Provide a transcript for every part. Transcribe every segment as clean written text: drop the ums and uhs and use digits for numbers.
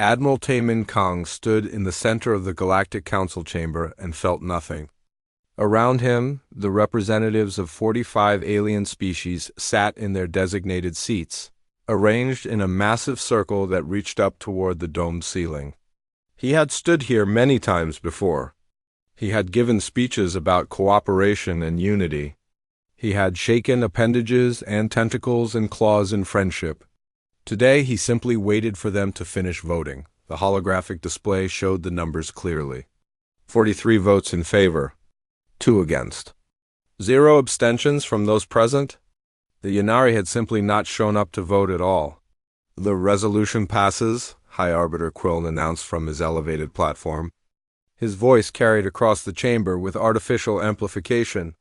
Admiral Taemin Kong stood in the center of the Galactic Council chamber and felt nothing. Around him, the representatives of 45 alien species sat in their designated seats, arranged in a massive circle that reached up toward the domed ceiling. He had stood here many times before. He had given speeches about cooperation and unity. He had shaken appendages and tentacles and claws in friendship. Today he simply waited for them to finish voting. The holographic display showed the numbers clearly. 43 votes in favor, 2 against. 0 abstentions from those present. The Ynnari had simply not shown up to vote at all. The resolution passes, High Arbiter Quillen announced from his elevated platform. His voice carried across the chamber with artificial amplification.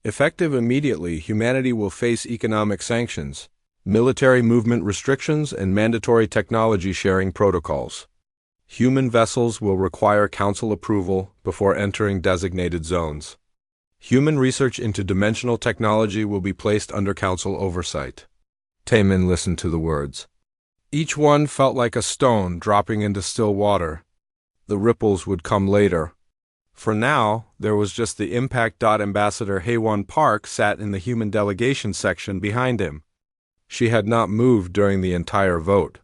Effective immediately, humanity will face economic sanctions, military movement restrictions, and mandatory technology sharing protocols. Human vessels will require council approval before entering designated zones. Human research into dimensional technology will be placed under council oversight. Taemin listened to the words. Each one felt like a stone dropping into still water. The ripples would come later. For now, there was just the Impact. Ambassador Haewon Park sat in the human delegation section behind him. She had not moved during the entire vote.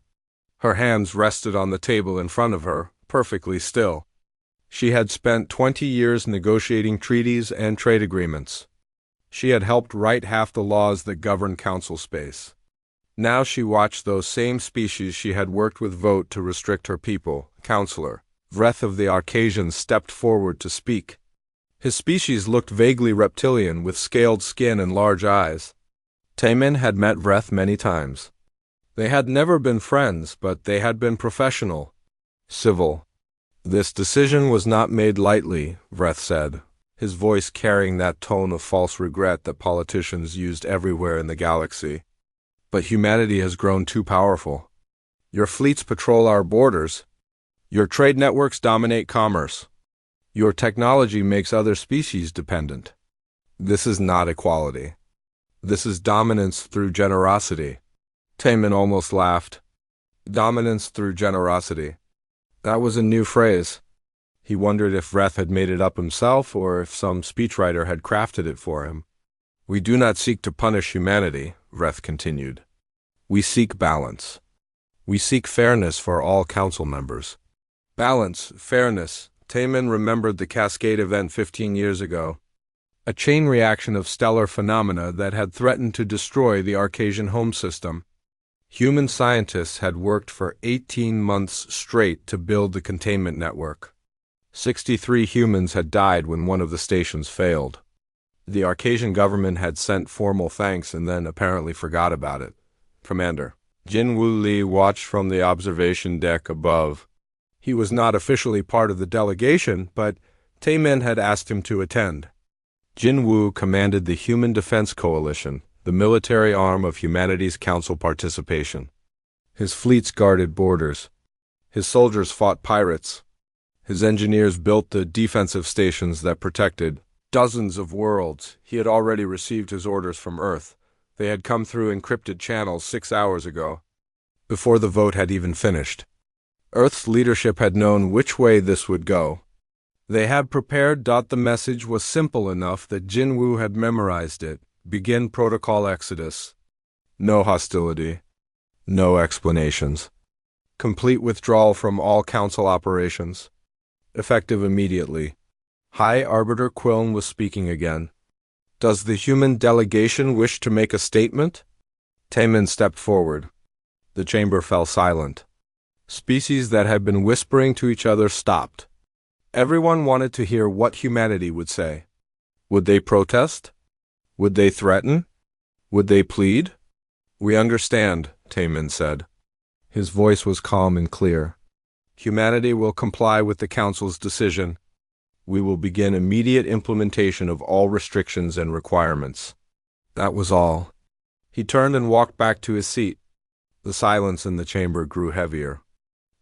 Her hands rested on the table in front of her, perfectly still. She had spent 20 years negotiating treaties and trade agreements. She had helped write half the laws that govern council space. Now she watched those same species she had worked with vote to restrict her people. Counselor Vreth of the Arcasians stepped forward to speak. His species looked vaguely reptilian with scaled skin and large eyes. Taemin had met Vreth many times. They had never been friends, but they had been professional, civil. This decision was not made lightly, Vreth said, his voice carrying that tone of false regret that politicians used everywhere in the galaxy. But humanity has grown too powerful. Your fleets patrol our borders. Your trade networks dominate commerce. Your technology makes other species dependent. This is not equality. This is dominance through generosity. Taemin almost laughed. Dominance through generosity. That was a new phrase. He wondered if Vreth had made it up himself or if some speechwriter had crafted it for him. We do not seek to punish humanity, Vreth continued. We seek balance. We seek fairness for all council members. Balance, fairness. Taemin remembered the Cascade event 15 years ago. A chain reaction of stellar phenomena that had threatened to destroy the Arcasian home system. Human scientists had worked for 18 months straight to build the containment network. 63 humans had died when one of the stations failed. The Arcasian government had sent formal thanks and then apparently forgot about it. Commander Jin-Woo Lee watched from the observation deck above. He was not officially part of the delegation, but Taemin had asked him to attend. Jin-Woo commanded the Human Defense Coalition, the military arm of humanity's council participation. His fleets guarded borders. His soldiers fought pirates. His engineers built the defensive stations that protected dozens of worlds. He had already received his orders from Earth. They had come through encrypted channels 6 hours ago, before the vote had even finished. Earth's leadership had known which way this would go. They had prepared. The message was simple enough that Jin-Woo had memorized it. Begin protocol exodus. No hostility. No explanations. Complete withdrawal from all council operations. Effective immediately. High Arbiter Quillen was speaking again. Does the human delegation wish to make a statement? Taemin stepped forward. The chamber fell silent. Species that had been whispering to each other stopped. Everyone wanted to hear what humanity would say. Would they protest? Would they threaten? Would they plead? We understand, Taemin said. His voice was calm and clear. Humanity will comply with the Council's decision. We will begin immediate implementation of all restrictions and requirements. That was all. He turned and walked back to his seat. The silence in the chamber grew heavier.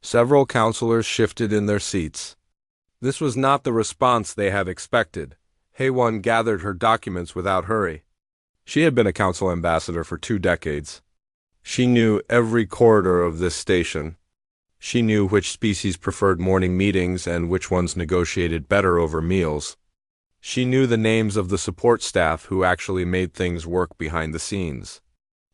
Several counselors shifted in their seats. This was not the response they had expected. Haewon gathered her documents without hurry. She had been a council ambassador for 2 decades. She knew every corridor of this station. She knew which species preferred morning meetings and which ones negotiated better over meals. She knew the names of the support staff who actually made things work behind the scenes.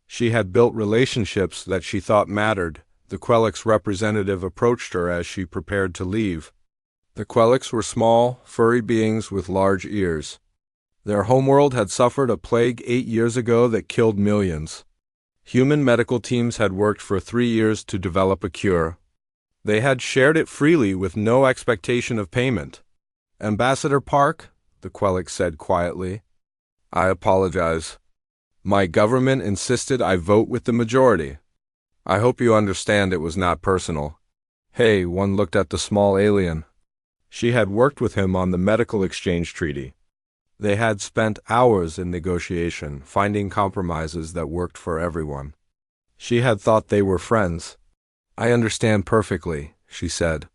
She had built relationships that she thought mattered. The Quelix representative approached her as she prepared to leave. The Quelix were small, furry beings with large ears. Their homeworld had suffered a plague 8 years ago that killed millions. Human medical teams had worked for 3 years to develop a cure. They had shared it freely with no expectation of payment. "Ambassador Park," the Quelix said quietly, "I apologize. My government insisted I vote with the majority. I hope you understand it was not personal." Hey, one looked at the small alien. She had worked with him on the medical exchange treaty. They had spent hours in negotiation, finding compromises that worked for everyone. She had thought they were friends. "I understand perfectly," she said.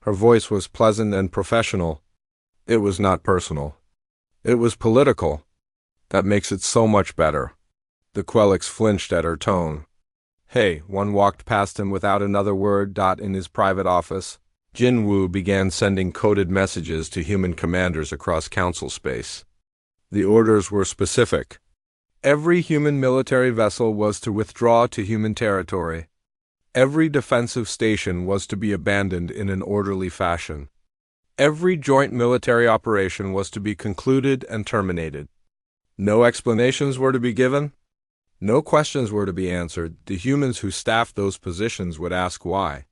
Her voice was pleasant and professional. "It was not personal. It was political. That makes it so much better." The Quelix flinched at her tone. Hey, one walked past him without another word. In his private office, Jin Wu began sending coded messages to human commanders across council space. The orders were specific. Every human military vessel was to withdraw to human territory. Every defensive station was to be abandoned in an orderly fashion. Every joint military operation was to be concluded and terminated. No explanations were to be given. No questions were to be answered. The humans who staffed those positions would ask why.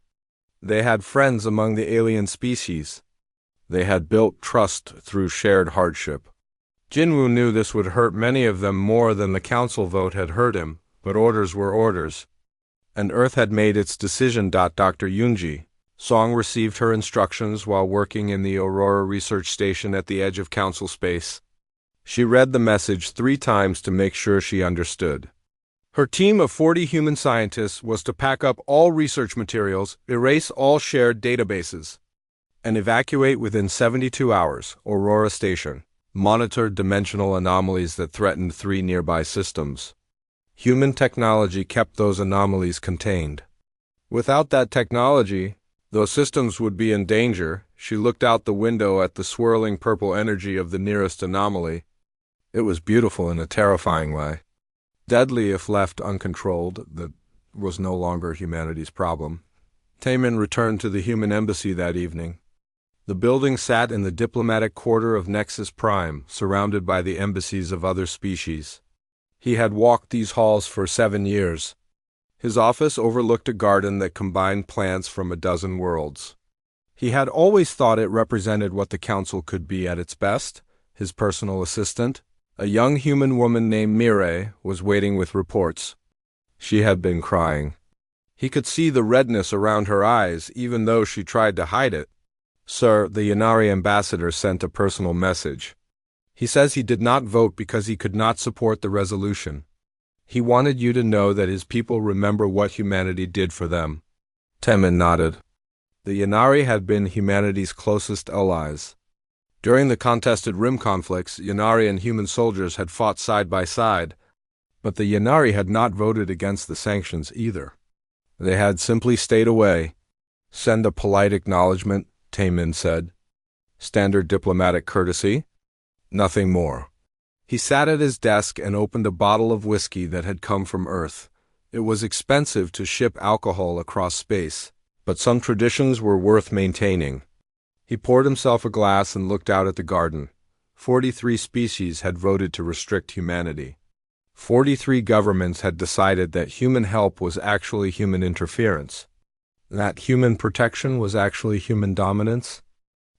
They had friends among the alien species. They had built trust through shared hardship. Jinwoo knew this would hurt many of them more than the council vote had hurt him, but orders were orders. And Earth had made its decision. Dr. Yunji Song received her instructions while working in the Aurora research station at the edge of council space. She read the message 3 times to make sure she understood. Her team of 40 human scientists was to pack up all research materials, erase all shared databases, and evacuate within 72 hours. Aurora Station monitored dimensional anomalies that threatened 3 nearby systems. Human technology kept those anomalies contained. Without that technology, those systems would be in danger. She looked out the window at the swirling purple energy of the nearest anomaly. It was beautiful in a terrifying way. Deadly if left uncontrolled. That was no longer humanity's problem. Taemin returned to the human embassy that evening. The building sat in the diplomatic quarter of Nexus Prime, surrounded by the embassies of other species. He had walked these halls for 7 years. His office overlooked a garden that combined plants from a dozen worlds. He had always thought it represented what the council could be at its best. His personal assistant, a young human woman named Mireille, was waiting with reports. She had been crying. He could see the redness around her eyes, even though she tried to hide it. "Sir, the Yanari ambassador sent a personal message. He says he did not vote because he could not support the resolution. He wanted you to know that his people remember what humanity did for them." Taemin nodded. The Yanari had been humanity's closest allies. During the contested rim conflicts, Yanari and human soldiers had fought side by side, but the Yanari had not voted against the sanctions either. They had simply stayed away. "Send a polite acknowledgement," Taemin said. "Standard diplomatic courtesy. Nothing more." He sat at his desk and opened a bottle of whiskey that had come from Earth. It was expensive to ship alcohol across space, but some traditions were worth maintaining. He poured himself a glass and looked out at the garden. 43 species had voted to restrict humanity. 43 governments had decided that human help was actually human interference. That human protection was actually human dominance.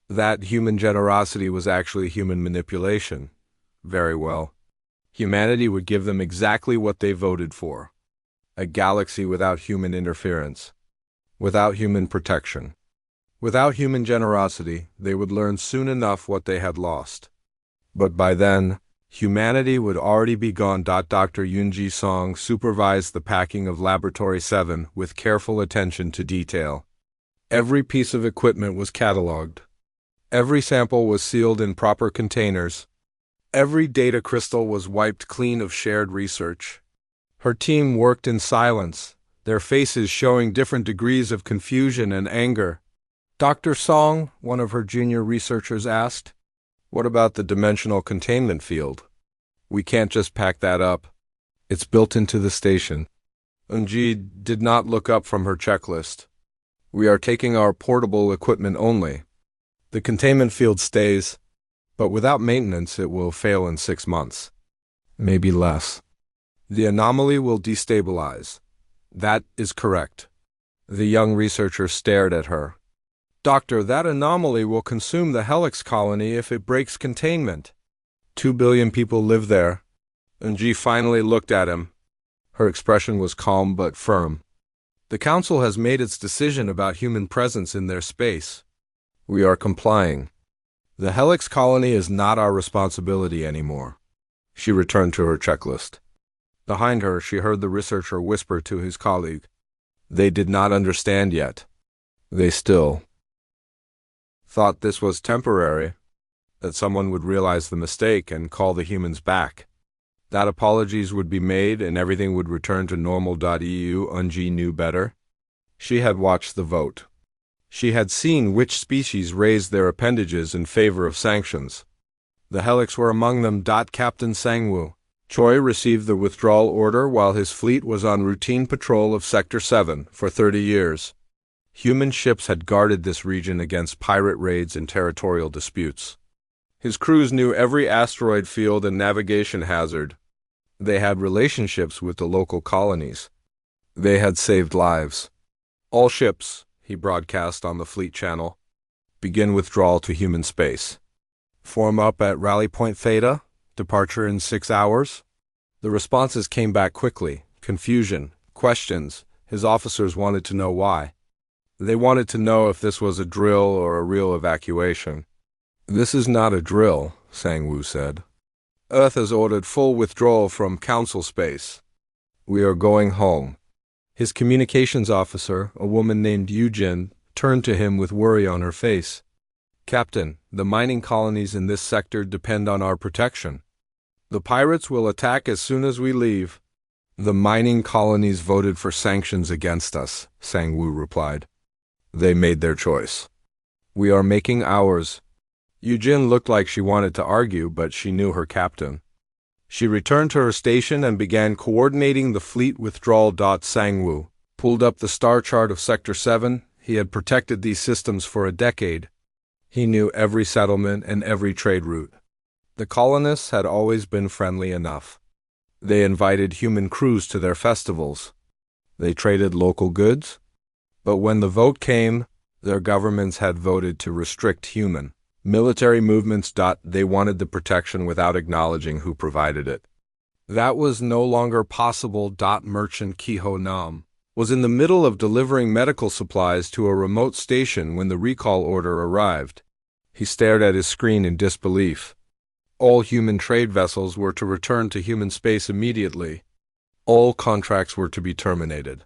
That human generosity was actually human manipulation. Very well. Humanity would give them exactly what they voted for. A galaxy without human interference. Without human protection. Without human generosity, they would learn soon enough what they had lost. But by then, humanity would already be gone. Dr. Yunji Song supervised the packing of Laboratory 7 with careful attention to detail. Every piece of equipment was cataloged. Every sample was sealed in proper containers. Every data crystal was wiped clean of shared research. Her team worked in silence. their faces showing different degrees of confusion and anger. Dr. Song, one of her junior researchers asked, "What about the dimensional containment field? We can't just pack that up. It's built into the station." Eunji did not look up from her checklist. "We are taking our portable equipment only. The containment field stays, but without maintenance it will fail in 6 months. Maybe less. The anomaly will destabilize." "That is correct." The young researcher stared at her. "Doctor, that anomaly will consume the Helix colony if it breaks containment. 2 billion people live there." Eunji finally looked at him. Her expression was calm but firm. "The Council has made its decision about human presence in their space. We are complying. The Helix colony is not our responsibility anymore." She returned to her checklist. Behind her, she heard the researcher whisper to his colleague. They did not understand yet. They still thought this was temporary, that someone would realize the mistake and call the humans back, that apologies would be made and everything would return to normal.eu. Eunji knew better. She had watched the vote. She had seen which species raised their appendages in favor of sanctions. The Helix were among them. Captain Sangwoo Choi received the withdrawal order while his fleet was on routine patrol of Sector 7 for 30 years. Human ships had guarded this region against pirate raids and territorial disputes. His crews knew every asteroid field and navigation hazard. They had relationships with the local colonies. They had saved lives. "All ships," he broadcast on the fleet channel, "begin withdrawal to human space. Form up at Rally Point Theta. Departure in 6 hours." The responses came back quickly. Confusion, questions. His officers wanted to know why. They wanted to know if this was a drill or a real evacuation. "This is not a drill," Sangwoo said. "Earth has ordered full withdrawal from Council space. We are going home." His communications officer, a woman named Yujin, turned to him with worry on her face. "Captain, the mining colonies in this sector depend on our protection. The pirates will attack as soon as we leave." "The mining colonies voted for sanctions against us," Sangwoo replied. "They made their choice. We are making ours." Yujin looked like she wanted to argue, but she knew her captain. She returned to her station and began coordinating the fleet withdrawal. Sangwoo pulled up the star chart of Sector 7. He had protected these systems for a decade. He knew every settlement and every trade route. The colonists had always been friendly enough. They invited human crews to their festivals. They traded local goods. But when the vote came, their governments had voted to restrict human military movements. They wanted the protection without acknowledging who provided it. That was no longer possible. Merchant Kiho Nam was in the middle of delivering medical supplies to a remote station when the recall order arrived. He stared at his screen in disbelief. All human trade vessels were to return to human space immediately. All contracts were to be terminated.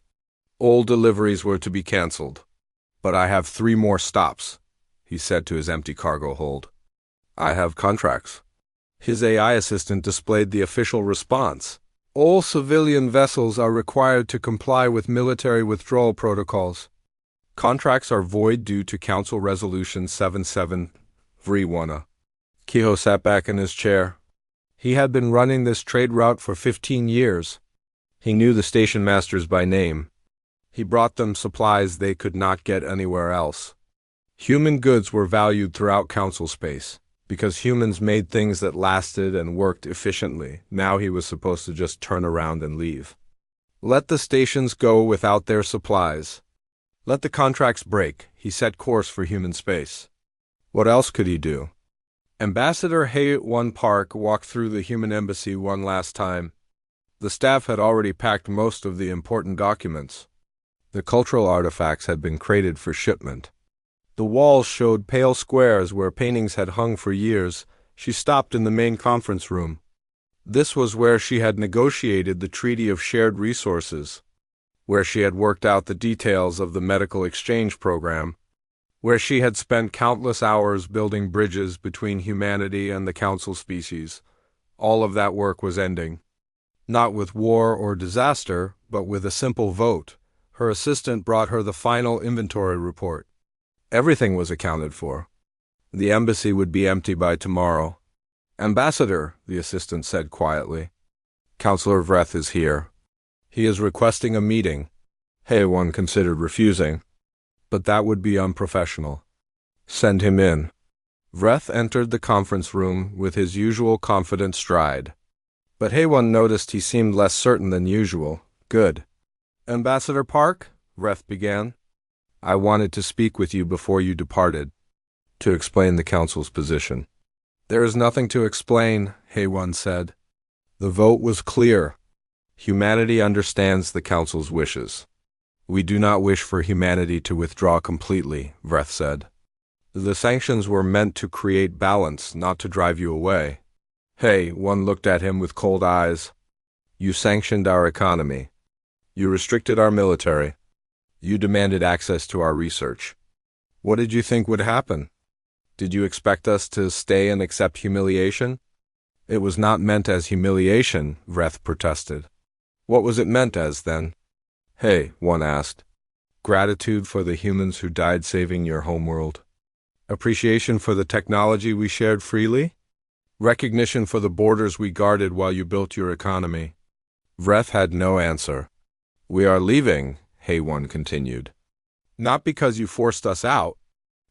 All deliveries were to be canceled. "But I have 3 more stops," he said to his empty cargo hold. "I have contracts." His AI assistant displayed the official response. "All civilian vessels are required to comply with military withdrawal protocols. Contracts are void due to Council Resolution 77-3-1." Kiho sat back in his chair. He had been running this trade route for 15 years. He knew the station masters by name. He brought them supplies they could not get anywhere else. Human goods were valued throughout Council space, because humans made things that lasted and worked efficiently. Now he was supposed to just turn around and leave. Let the stations go without their supplies. Let the contracts break. He set course for human space. What else could he do? Ambassador Hae-won Park walked through the human embassy one last time. The staff had already packed most of the important documents. The cultural artifacts had been crated for shipment. The walls showed pale squares where paintings had hung for years. She stopped in the main conference room. This was where she had negotiated the Treaty of Shared Resources, where she had worked out the details of the medical exchange program, where she had spent countless hours building bridges between humanity and the Council species. All of that work was ending. Not with war or disaster, but with a simple vote. Her assistant brought her the final inventory report. Everything was accounted for. The embassy would be empty by tomorrow. Ambassador, the assistant said quietly. Counselor Vreth is here. He is requesting a meeting. HFY considered refusing, but that would be unprofessional. Send him in. Vreth entered the conference room with his usual confident stride. But HFY noticed he seemed less certain than usual. Good. Ambassador Park, Vreth began. I wanted to speak with you before you departed, to explain the Council's position. There is nothing to explain, HFY said. The vote was clear. Humanity understands the Council's wishes. We do not wish for humanity to withdraw completely, Vreth said. The sanctions were meant to create balance, not to drive you away. HFY looked at him with cold eyes. You sanctioned our economy. You restricted our military. You demanded access to our research. What did you think would happen? Did you expect us to stay and accept humiliation? It was not meant as humiliation, Vreth protested. What was it meant as, then? HFY asked. Gratitude for the humans who died saving your homeworld. Appreciation for the technology we shared freely? Recognition for the borders we guarded while you built your economy. Vreth had no answer. We are leaving, HFY continued. Not because you forced us out,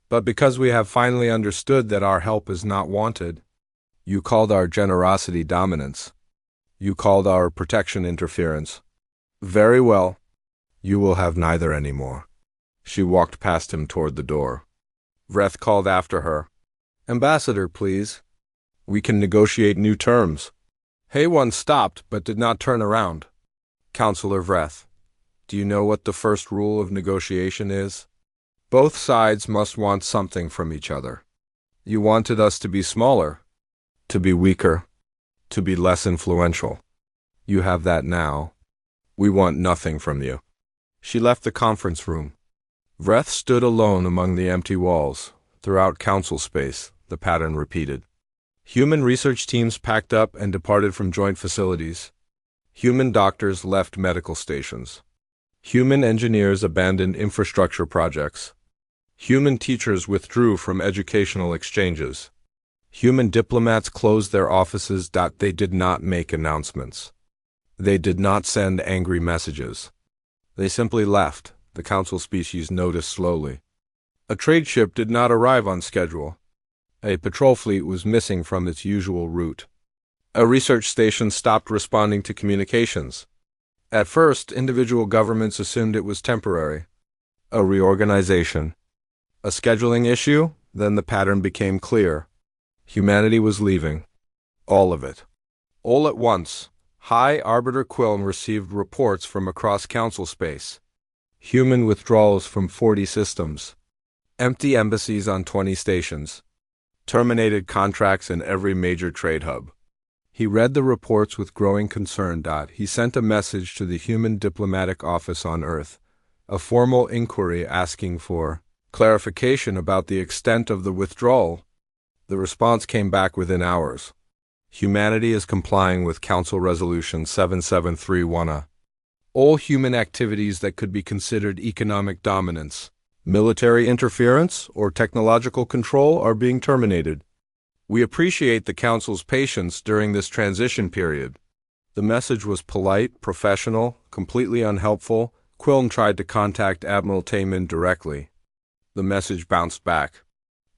but because we have finally understood that our help is not wanted. You called our generosity dominance. You called our protection interference. Very well. You will have neither anymore. She walked past him toward the door. Vreth called after her. Ambassador, please. We can negotiate new terms. HFY stopped but did not turn around. Counselor Vreth, do you know what the first rule of negotiation is? Both sides must want something from each other. You wanted us to be smaller, to be weaker, to be less influential. You have that now. We want nothing from you. She left the conference room. Vreth stood alone among the empty walls. Throughout council space, the pattern repeated. Human research teams packed up and departed from joint facilities. Human doctors left medical stations. Human engineers abandoned infrastructure projects. Human teachers withdrew from educational exchanges. Human diplomats closed their offices. They did not make announcements. They did not send angry messages. They simply left, the council species noticed slowly. A trade ship did not arrive on schedule. A patrol fleet was missing from its usual route. A research station stopped responding to communications. At first, individual governments assumed it was temporary. A reorganization. A scheduling issue, then the pattern became clear. Humanity was leaving. All of it. All at once, High Arbiter Quillen received reports from across council space. Human withdrawals from 40 systems. Empty embassies on 20 stations. Terminated contracts in every major trade hub. He read the reports with growing concern. He sent a message to the Human Diplomatic Office on Earth, a formal inquiry asking for clarification about the extent of the withdrawal. The response came back within hours. Humanity is complying with Council Resolution 7731. All human activities that could be considered economic dominance, military interference, or technological control are being terminated. We appreciate the Council's patience during this transition period. The message was polite, professional, completely unhelpful. Quillen tried to contact Admiral Taemin directly. The message bounced back.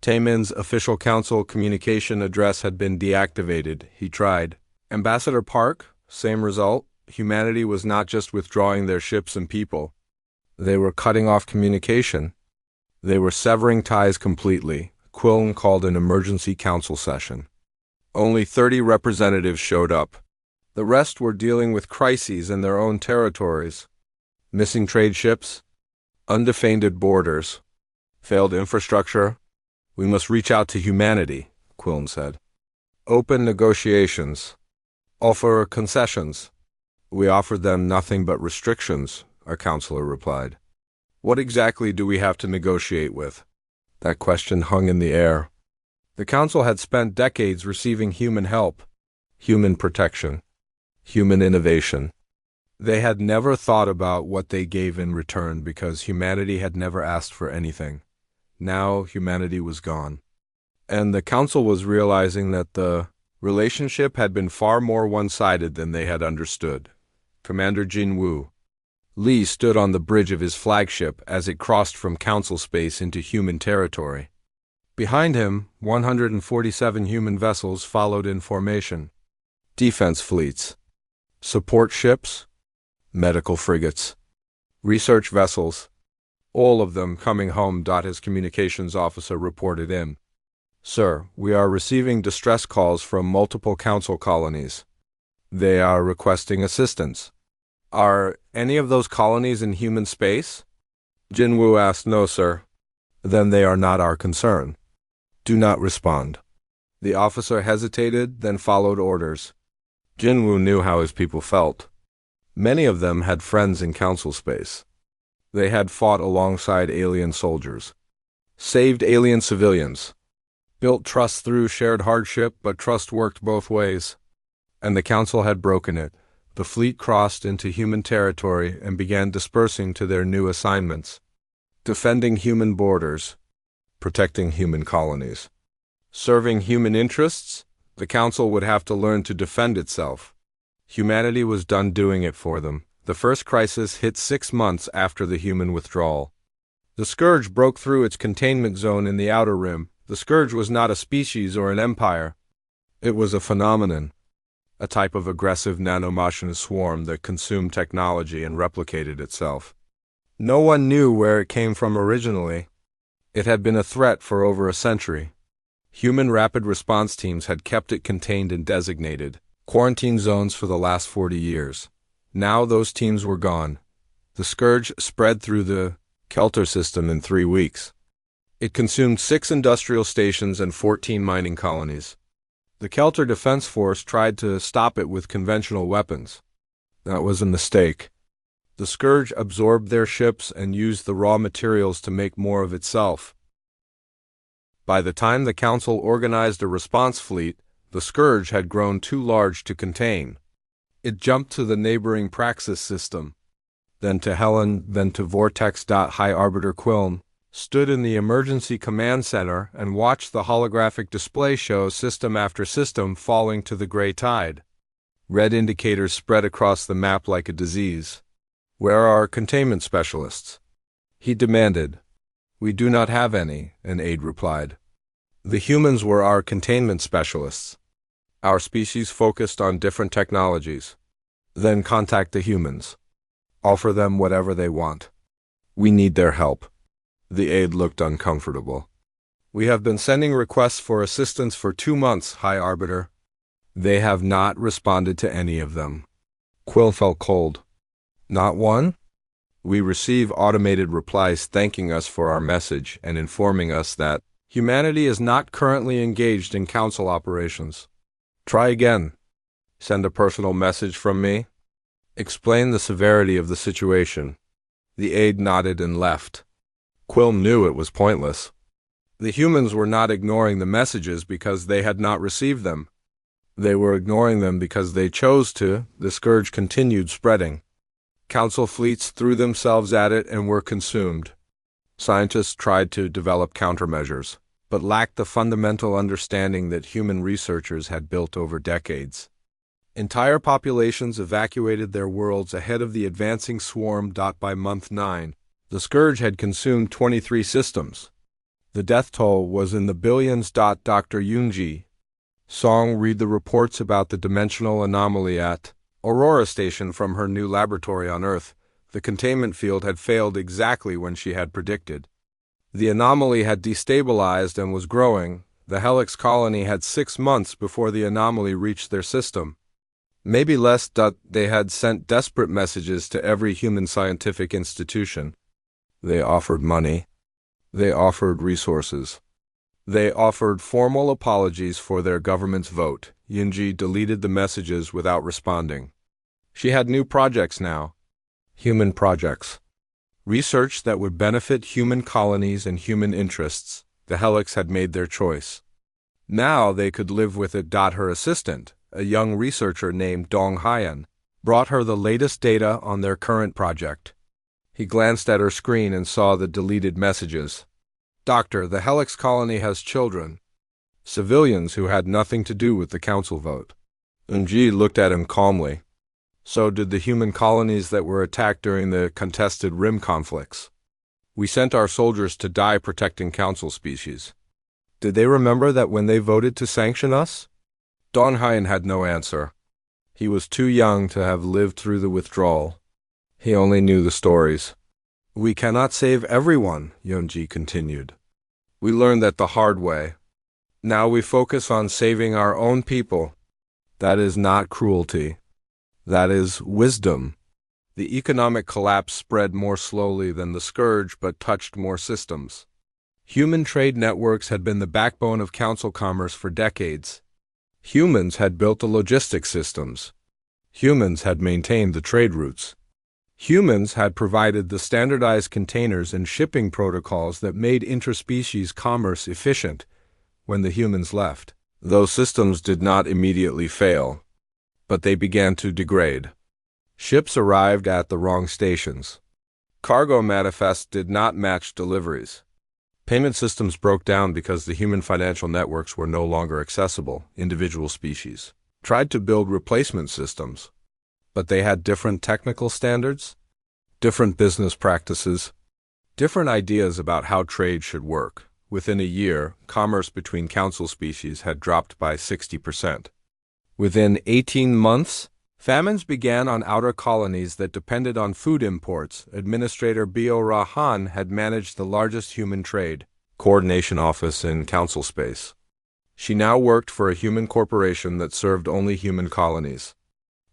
Taemin's official council communication address had been deactivated. He tried. Ambassador Park, same result. Humanity was not just withdrawing their ships and people. They were cutting off communication. They were severing ties completely. Quillen called an emergency council session. Only 30 representatives showed up. The rest were dealing with crises in their own territories. Missing trade ships, undefended borders, failed infrastructure. We must reach out to humanity, Quillen said. Open negotiations. Offer concessions. We offered them nothing but restrictions, our counselor replied. What exactly do we have to negotiate with? That question hung in the air. The council had spent decades receiving human help, human protection, human innovation. They had never thought about what they gave in return because humanity had never asked for anything. Now humanity was gone. And the council was realizing that the relationship had been far more one-sided than they had understood. Commander Jin Woo Lee stood on the bridge of his flagship as it crossed from council space into human territory. Behind him, 147 human vessels followed in formation. Defense fleets, support ships, medical frigates, research vessels, all of them coming home. His communications officer reported in. Sir, we are receiving distress calls from multiple council colonies. They are requesting assistance. Are any of those colonies in human space? Jinwoo asked. No, sir. Then they are not our concern. Do not respond. The officer hesitated, then followed orders. Jinwoo knew how his people felt. Many of them had friends in council space. They had fought alongside alien soldiers, saved alien civilians, built trust through shared hardship, but trust worked both ways. And the council had broken it. The fleet crossed into human territory and began dispersing to their new assignments. Defending human borders, protecting human colonies. Serving human interests, the council would have to learn to defend itself. Humanity was done doing it for them. The first crisis hit 6 months after the human withdrawal. The Scourge broke through its containment zone in the Outer Rim. The Scourge was not a species or an empire. It was a phenomenon, a type of aggressive nanomachine swarm that consumed technology and replicated itself. No one knew where it came from originally. It had been a threat for over a century. Human rapid response teams had kept it contained in designated quarantine zones for the last 40 years. Now those teams were gone. The Scourge spread through the Kelter system in 3 weeks. It consumed 6 industrial stations and 14 mining colonies. The Kelter Defense Force tried to stop it with conventional weapons. That was a mistake. The Scourge absorbed their ships and used the raw materials to make more of itself. By the time the Council organized a response fleet, the Scourge had grown too large to contain. It jumped to the neighboring Praxis system, then to Helen, then to Vortex. High Arbiter Quiln stood in the emergency command center and watched the holographic display show system after system falling to the gray tide. Red indicators spread across the map like a disease. Where are our containment specialists? He demanded. We do not have any, an aide replied. The humans were our containment specialists. Our species focused on different technologies. Then contact the humans. Offer them whatever they want. We need their help. The aide looked uncomfortable. We have been sending requests for assistance for 2 months, High Arbiter. They have not responded to any of them. Quill felt cold. Not one? We receive automated replies thanking us for our message and informing us that humanity is not currently engaged in council operations. Try again. Send a personal message from me. Explain the severity of the situation. The aide nodded and left. Quill knew it was pointless. The humans were not ignoring the messages because they had not received them. They were ignoring them because they chose to. The Scourge continued spreading. Council fleets threw themselves at it and were consumed. Scientists tried to develop countermeasures, but lacked the fundamental understanding that human researchers had built over decades. Entire populations evacuated their worlds ahead of the advancing swarm. By month 9, the Scourge had consumed 23 systems. The death toll was in the billions. Dr. Yoonji Song read the reports about the dimensional anomaly at Aurora Station from her new laboratory on Earth. The containment field had failed exactly when she had predicted. The anomaly had destabilized and was growing. The Helix colony had 6 months before the anomaly reached their system. Maybe less. They had sent desperate messages to every human scientific institution. They offered money. They offered resources. They offered formal apologies for their government's vote. Yunji deleted the messages without responding. She had new projects now. Human projects. Research that would benefit human colonies and human interests. The Helix had made their choice. Now they could live with it. Her assistant, a young researcher named Dong Hyan, brought her the latest data on their current project. He glanced at her screen and saw the deleted messages. Doctor, the Helix colony has children. Civilians who had nothing to do with the council vote. Unji looked at him calmly. So did the human colonies that were attacked during the contested rim conflicts. We sent our soldiers to die protecting council species. Did they remember that when they voted to sanction us? Donghien had no answer. He was too young to have lived through the withdrawal. He only knew the stories. We cannot save everyone, Yunji continued. We learned that the hard way. Now we focus on saving our own people. That is not cruelty. That is wisdom. The economic collapse spread more slowly than the scourge but touched more systems. Human trade networks had been the backbone of council commerce for decades. Humans had built the logistics systems. Humans had maintained the trade routes. Humans had provided the standardized containers and shipping protocols that made interspecies commerce efficient when the humans left. Those systems did not immediately fail, but they began to degrade. Ships arrived at the wrong stations. Cargo manifests did not match deliveries. Payment systems broke down because the human financial networks were no longer accessible. Individual species tried to build replacement systems, but they had different technical standards, different business practices, different ideas about how trade should work. Within a year, commerce between council species had dropped by 60%. Within 18 months, famines began on outer colonies that depended on food imports. Administrator Bio Rahan had managed the largest human trade coordination office in council space. She now worked for a human corporation that served only human colonies.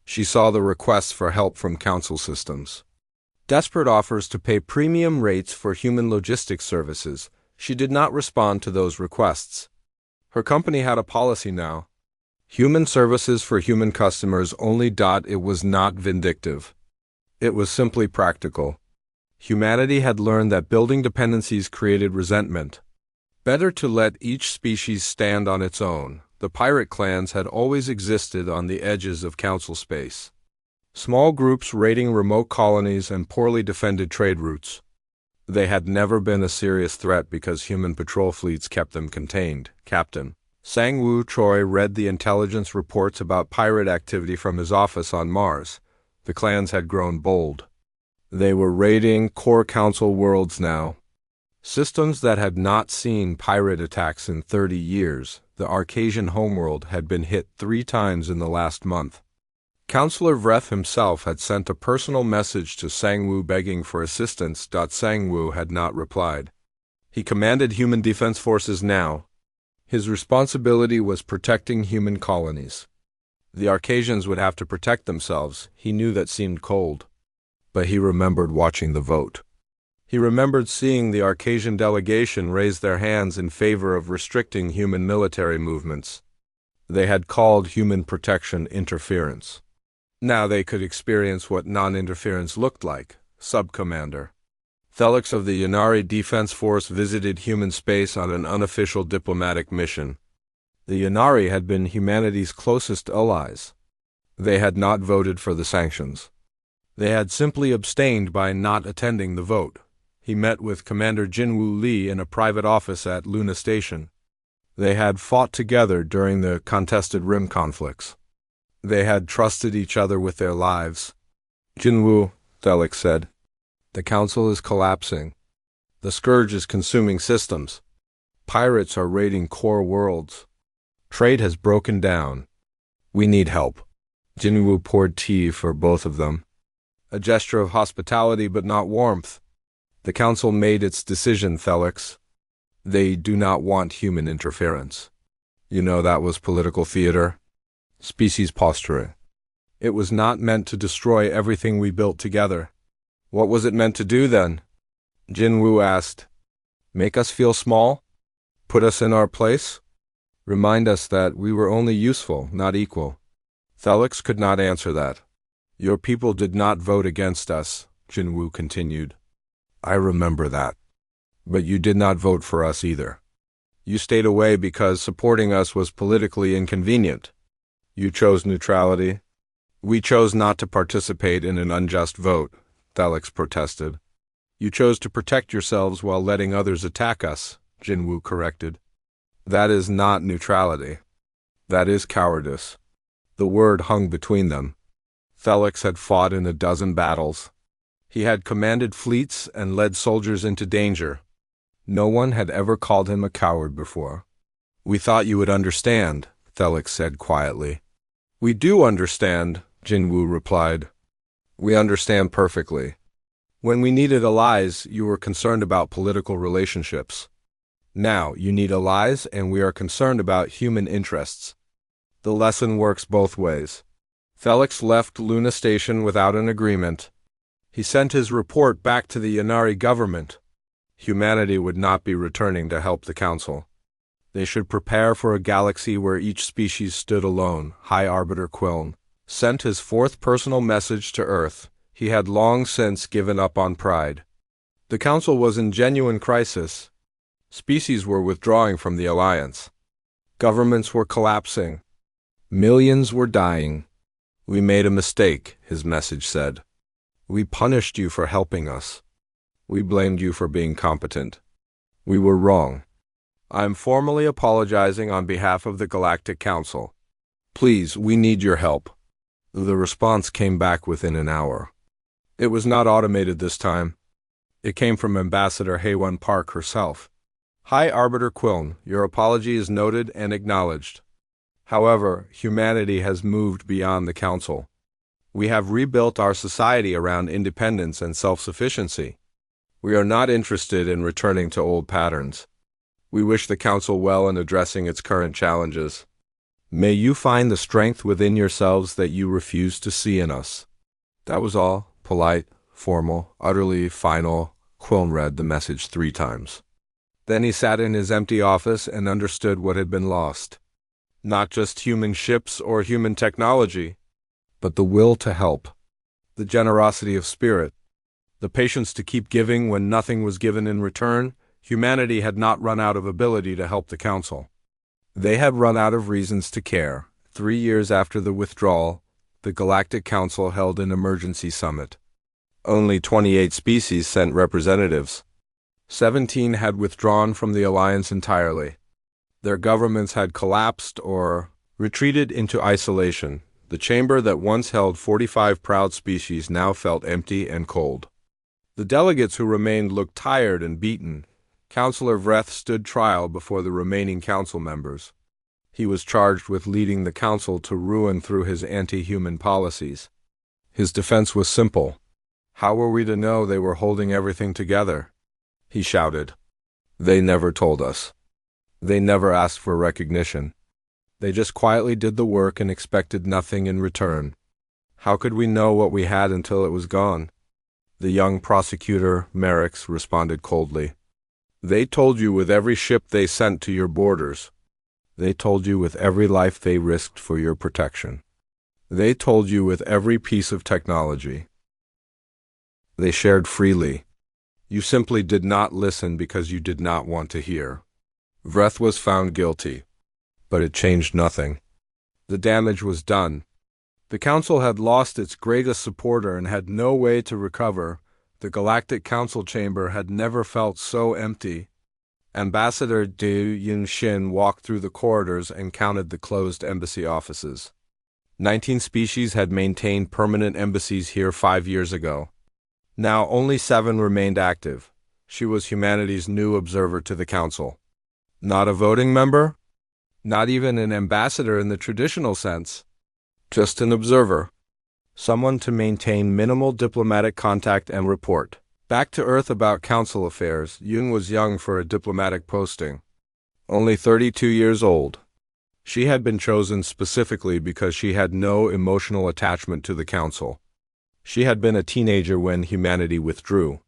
She saw the requests for help from council systems. Desperate offers to pay premium rates for human logistics services. She did not respond to those requests. Her company had a policy now. Human services for human customers only. It was not vindictive. It was simply practical. Humanity had learned that building dependencies created resentment. Better to let each species stand on its own. The pirate clans had always existed on the edges of council space. Small groups raiding remote colonies and poorly defended trade routes. They had never been a serious threat because human patrol fleets kept them contained. Captain Sang-Woo Choi read the intelligence reports about pirate activity from his office on Mars. The clans had grown bold. They were raiding core council worlds now. Systems that had not seen pirate attacks in 30 years. The Arcasian homeworld had been hit 3 times in the last month. Councillor Vreth himself had sent a personal message to Sang-Woo begging for assistance. Sang-Woo had not replied. He commanded human defense forces now. His responsibility was protecting human colonies. The Arcasians would have to protect themselves. He knew that seemed cold. But he remembered watching the vote. He remembered seeing the Arcasian delegation raise their hands in favor of restricting human military movements. They had called human protection interference. Now they could experience what non-interference looked like. Sub-Commander Thelix of the Yunari Defense Force visited human space on an unofficial diplomatic mission. The Yunari had been humanity's closest allies. They had not voted for the sanctions. They had simply abstained by not attending the vote. He met with Commander Jinwoo Lee in a private office at Luna Station. They had fought together during the contested rim conflicts. They had trusted each other with their lives. Jinwoo, Thelix said, the council is collapsing. The scourge is consuming systems. Pirates are raiding core worlds. Trade has broken down. We need help. Jinwoo poured tea for both of them. A gesture of hospitality but not warmth. The council made its decision, Thelix. They do not want human interference. You know that was political theater. Species posturing. It was not meant to destroy everything we built together. What was it meant to do then? Jinwoo asked. Make us feel small? Put us in our place? Remind us that we were only useful, not equal. Thelix could not answer that. Your people did not vote against us, Jinwoo continued. I remember that. But you did not vote for us either. You stayed away because supporting us was politically inconvenient. You chose neutrality. We chose not to participate in an unjust vote, Thelix protested. You chose to protect yourselves while letting others attack us, Jinwoo corrected. That is not neutrality. That is cowardice. The word hung between them. Thelix had fought in 12 battles. He had commanded fleets and led soldiers into danger. No one had ever called him a coward before. We thought you would understand, Thelix said quietly. We do understand, Jinwoo replied. We understand perfectly. When we needed allies, you were concerned about political relationships. Now, you need allies, and we are concerned about human interests. The lesson works both ways. Thelix left Luna Station without an agreement. He sent his report back to the Yanari government. Humanity would not be returning to help the Council. They should prepare for a galaxy where each species stood alone. High Arbiter Quiln sent his 4th personal message to Earth. He had long since given up on pride. The Council was in genuine crisis. Species were withdrawing from the Alliance. Governments were collapsing. Millions were dying. We made a mistake, his message said. We punished you for helping us. We blamed you for being competent. We were wrong. I am formally apologizing on behalf of the Galactic Council. Please, we need your help. The response came back within an hour. It was not automated this time. It came from Ambassador Haewon Park herself. High Arbiter Quiln, your apology is noted and acknowledged. However, humanity has moved beyond the Council. We have rebuilt our society around independence and self-sufficiency. We are not interested in returning to old patterns. We wish the Council well in addressing its current challenges. May you find the strength within yourselves that you refuse to see in us. That was all. Polite, formal, utterly final. Quiln read the message 3 times. Then he sat in his empty office and understood what had been lost. Not just human ships or human technology, but the will to help, the generosity of spirit, the patience to keep giving when nothing was given in return. Humanity had not run out of ability to help the Council. They had run out of reasons to care. 3 years after the withdrawal, the Galactic Council held an emergency summit. Only 28 species sent representatives. 17 had withdrawn from the Alliance entirely. Their governments had collapsed or retreated into isolation. The chamber that once held 45 proud species now felt empty and cold. The delegates who remained looked tired and beaten. Councillor Vreth stood trial before the remaining council members. He was charged with leading the council to ruin through his anti-human policies. His defense was simple. How were we to know they were holding everything together? He shouted. They never told us. They never asked for recognition. They just quietly did the work and expected nothing in return. How could we know what we had until it was gone? The young prosecutor, Merrickx, responded coldly. They told you with every ship they sent to your borders. They told you with every life they risked for your protection. They told you with every piece of technology. They shared freely. You simply did not listen because you did not want to hear. Vreth was found guilty, but it changed nothing. The damage was done. The Council had lost its greatest supporter and had no way to recover. The Galactic Council chamber had never felt so empty. Ambassador Du Yunxin walked through the corridors and counted the closed embassy offices. 19 species had maintained permanent embassies here 5 years ago. Now only 7 remained active. She was humanity's new observer to the Council. Not a voting member? Not even an ambassador in the traditional sense. Just an observer. Someone to maintain minimal diplomatic contact and report. Back to Earth about Council affairs, Yun was young for a diplomatic posting. Only 32 years old. She had been chosen specifically because she had no emotional attachment to the Council. She had been a teenager when humanity withdrew.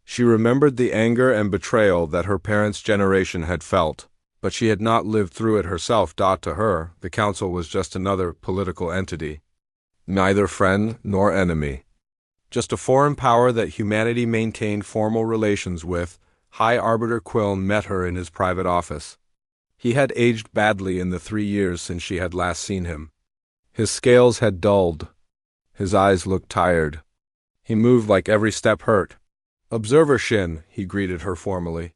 She remembered the anger and betrayal that her parents' generation had felt, but she had not lived through it herself. To her, the Council was just another political entity. Neither friend nor enemy. Just a foreign power that humanity maintained formal relations with. High Arbiter Quiln met her in his private office. He had aged badly in the 3 years since she had last seen him. His scales had dulled. His eyes looked tired. He moved like every step hurt. "Observer Shin," he greeted her formally.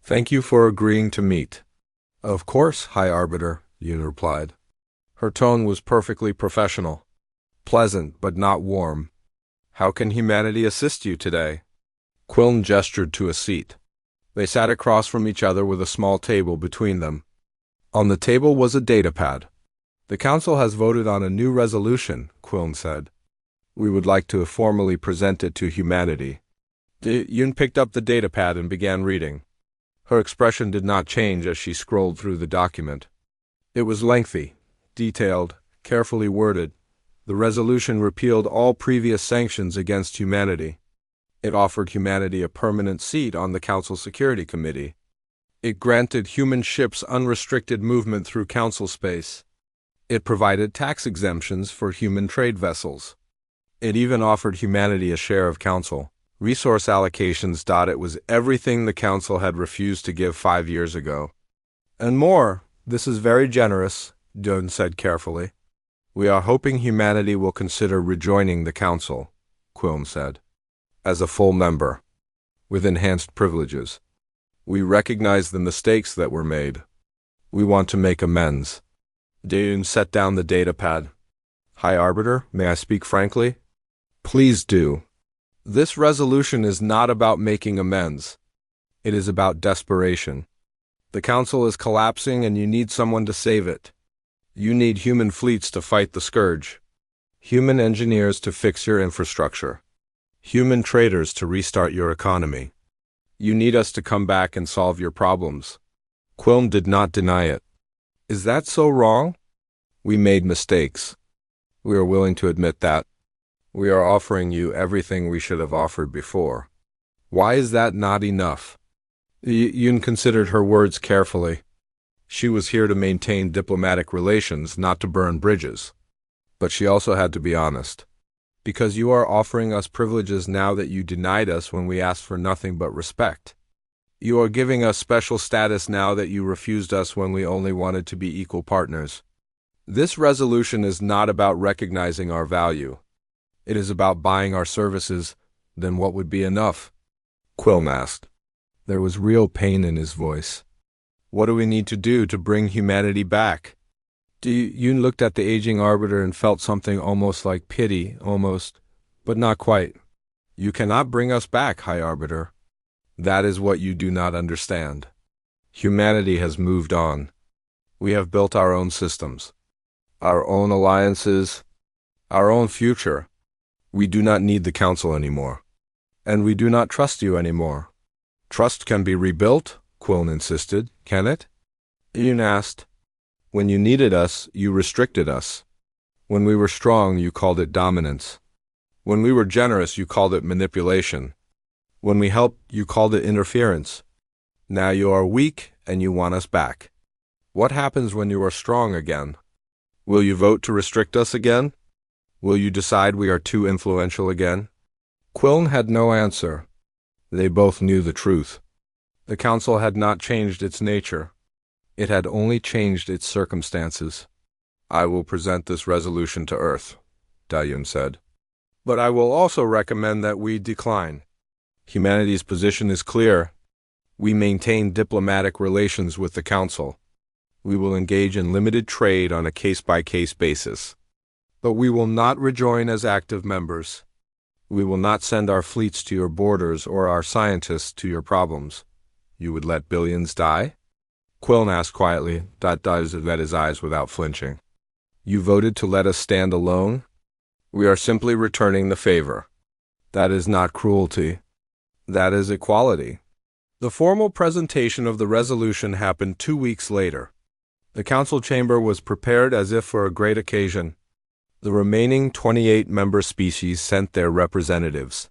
"Thank you for agreeing to meet." "Of course, High Arbiter," Yoon replied. Her tone was perfectly professional. Pleasant, but not warm. "How can humanity assist you today?" Quillen gestured to a seat. They sat across from each other with a small table between them. On the table was a datapad. "The Council has voted on a new resolution," Quillen said. "We would like to formally present it to humanity." Yoon picked up the datapad and began reading. Her expression did not change as she scrolled through the document. It was lengthy, detailed, carefully worded. The resolution repealed all previous sanctions against humanity. It offered humanity a permanent seat on the Council Security Committee. It granted human ships unrestricted movement through Council space. It provided tax exemptions for human trade vessels. It even offered humanity a share of Council resource allocations. It was everything the Council had refused to give 5 years ago. "And more. This is very generous," Yoon said carefully. "We are hoping humanity will consider rejoining the Council," Quillen said, "as a full member, with enhanced privileges. We recognize the mistakes that were made. We want to make amends." Yoon set down the datapad. "High Arbiter, may I speak frankly?" "Please do." "This resolution is not about making amends. It is about desperation. The Council is collapsing and you need someone to save it. You need human fleets to fight the scourge, human engineers to fix your infrastructure, human traders to restart your economy. You need us to come back and solve your problems." Quillen did not deny it. "Is that so wrong?" "We made mistakes. We are willing to admit that. We are offering you everything we should have offered before. Why is that not enough?" Yoon considered her words carefully. She was here to maintain diplomatic relations, not to burn bridges. But she also had to be honest. "Because you are offering us privileges now that you denied us when we asked for nothing but respect. You are giving us special status now that you refused us when we only wanted to be equal partners. This resolution is not about recognizing our value. It is about buying our services. Then what would be enough?" Quillen asked. There was real pain in his voice. "What do we need to do to bring humanity back?" Yoon looked at the aging Arbiter and felt something almost like pity, but not quite. "You cannot bring us back, High Arbiter. That is what you do not understand. Humanity has moved on. We have built our own systems, our own alliances, our own future. We do not need the Council anymore. And we do not trust you anymore." "Trust can be rebuilt?" Quillen insisted. "Can it?" Yoon asked. "When you needed us, you restricted us. When we were strong, you called it dominance. When we were generous, you called it manipulation. When we helped, you called it interference. Now you are weak and you want us back. What happens when you are strong again? Will you vote to restrict us again? Will you decide we are too influential again?" Quillen had no answer. They both knew the truth. The Council had not changed its nature. It had only changed its circumstances. "I will present this resolution to Earth," Yoon said. "But I will also recommend that we decline. Humanity's position is clear. We maintain diplomatic relations with the Council. We will engage in limited trade on a case-by-case basis. But we will not rejoin as active members. We will not send our fleets to your borders or our scientists to your problems. You would let billions die?" Quillen asked quietly. Yoon met his eyes without flinching. "You voted to let us stand alone? We are simply returning the favor. That is not cruelty. That is equality." The formal presentation of the resolution happened 2 weeks later. The Council chamber was prepared as if for a great occasion. The remaining 28 member species sent their representatives.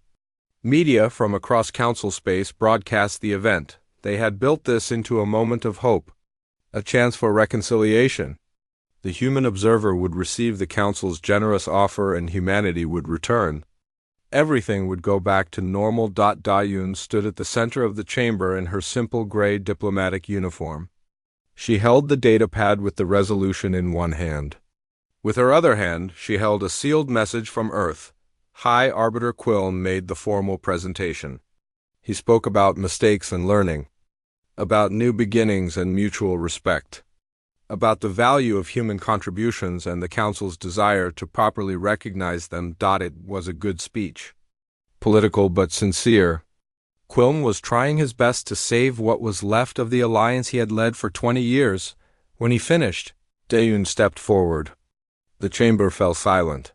Media from across Council space broadcast the event. They had built this into a moment of hope, a chance for reconciliation. The human observer would receive the Council's generous offer and humanity would return. Everything would go back to normal. Yoon stood at the center of the chamber in her simple gray diplomatic uniform. She held the datapad with the resolution in one hand. With her other hand, she held a sealed message from Earth. High Arbiter Quilm made the formal presentation. He spoke about mistakes and learning, about new beginnings and mutual respect, about the value of human contributions and the Council's desire to properly recognize them. It was a good speech. Political but sincere. Quilm was trying his best to save what was left of the alliance he had led for 20 years. When he finished, Dayun stepped forward. The chamber fell silent.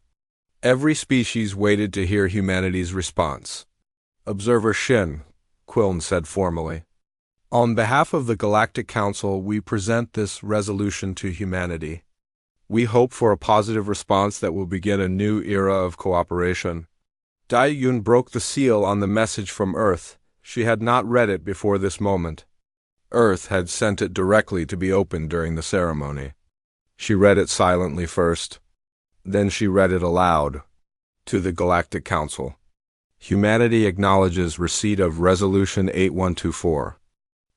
Every species waited to hear humanity's response. Observer Shin, Quilm said formally. On behalf of the Galactic Council, we present this resolution to humanity. We hope for a positive response that will begin a new era of cooperation. Dai-Yun broke the seal on the message from Earth. She had not read it before this moment. Earth had sent it directly to be opened during the ceremony. She read it silently first. Then she read it aloud. To the Galactic Council. Humanity acknowledges receipt of Resolution 8124.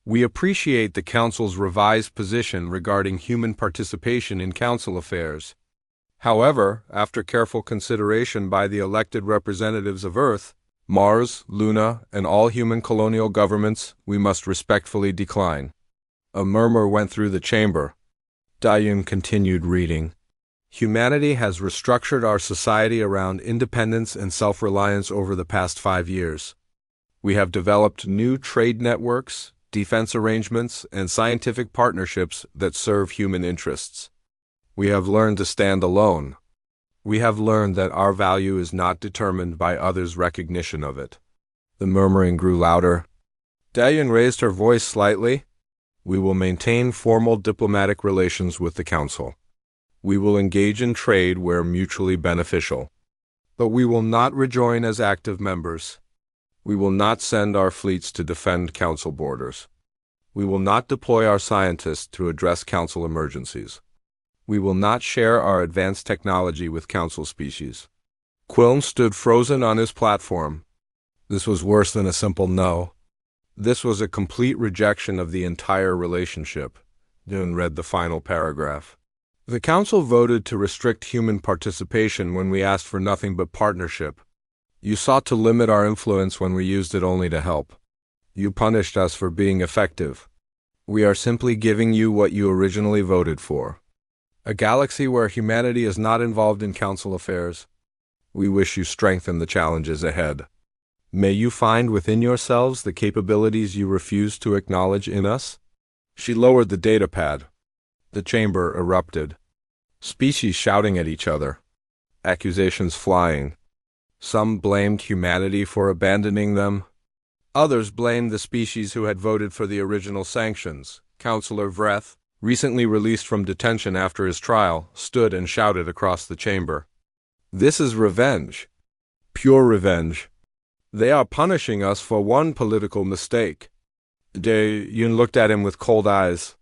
We appreciate the Council's revised position regarding human participation in Council affairs. However, after careful consideration by the elected representatives of Earth, Mars, Luna, and all human colonial governments, we must respectfully decline. A murmur went through the chamber. Dayun continued reading. Humanity has restructured our society around independence and self-reliance over the past 5 years. We have developed new trade networks, defense arrangements, and scientific partnerships that serve human interests. We have learned to stand alone. We have learned that our value is not determined by others' recognition of it. The murmuring grew louder. Dayun raised her voice slightly. We will maintain formal diplomatic relations with the Council. We will engage in trade where mutually beneficial. But we will not rejoin as active members. We will not send our fleets to defend Council borders. We will not deploy our scientists to address Council emergencies. We will not share our advanced technology with Council species. Quilm stood frozen on his platform. This was worse than a simple no. This was a complete rejection of the entire relationship. Dune read the final paragraph. The Council voted to restrict human participation when we asked for nothing but partnership. You sought to limit our influence when we used it only to help. You punished us for being effective. We are simply giving you what you originally voted for. A galaxy where humanity is not involved in Council affairs. We wish you strength in the challenges ahead. May you find within yourselves the capabilities you refuse to acknowledge in us. She lowered the datapad. The chamber erupted. Species shouting at each other. Accusations flying. Some blamed humanity for abandoning them. Others blamed the species who had voted for the original sanctions. Councillor Vreth, recently released from detention after his trial, stood and shouted across the chamber. This is revenge. Pure revenge. They are punishing us for one political mistake. Dayun looked at him with cold eyes.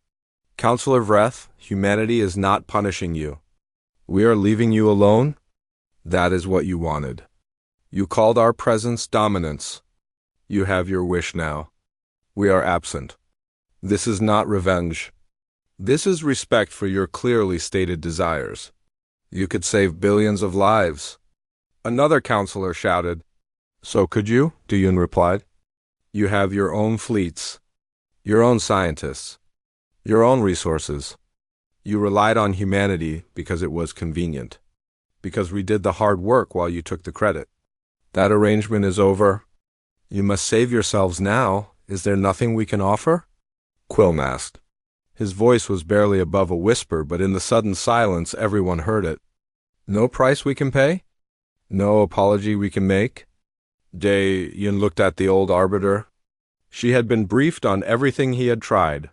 Councillor Vreth, humanity is not punishing you. We are leaving you alone? That is what you wanted. You called our presence dominance. You have your wish now. We are absent. This is not revenge. This is respect for your clearly stated desires. You could save billions of lives. Another councillor shouted. So could you? Dayun replied. You have your own fleets, your own scientists, your own resources. You relied on humanity because it was convenient, because we did the hard work while you took the credit. That arrangement is over. You must save yourselves now. Is there nothing we can offer? Quilm asked. His voice was barely above a whisper, but in the sudden silence everyone heard it. No price we can pay? No apology we can make? Dayun looked at the old arbiter. She had been briefed on everything he had tried.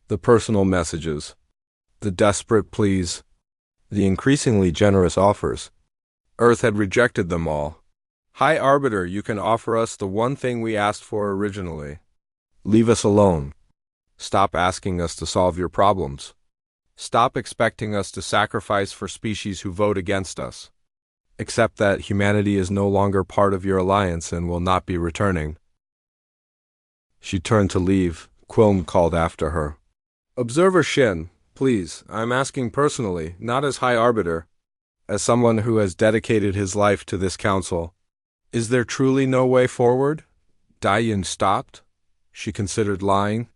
The personal messages, the desperate pleas, the increasingly generous offers. Earth had rejected them all. High Arbiter, you can offer us the one thing we asked for originally. Leave us alone. Stop asking us to solve your problems. Stop expecting us to sacrifice for species who vote against us. Accept that humanity is no longer part of your alliance and will not be returning. She turned to leave. Quilm called after her. Observer Shin, please, I'm asking personally, not as High Arbiter. as someone who has dedicated his life to this council, is there truly no way forward? Diane stopped. She considered lying,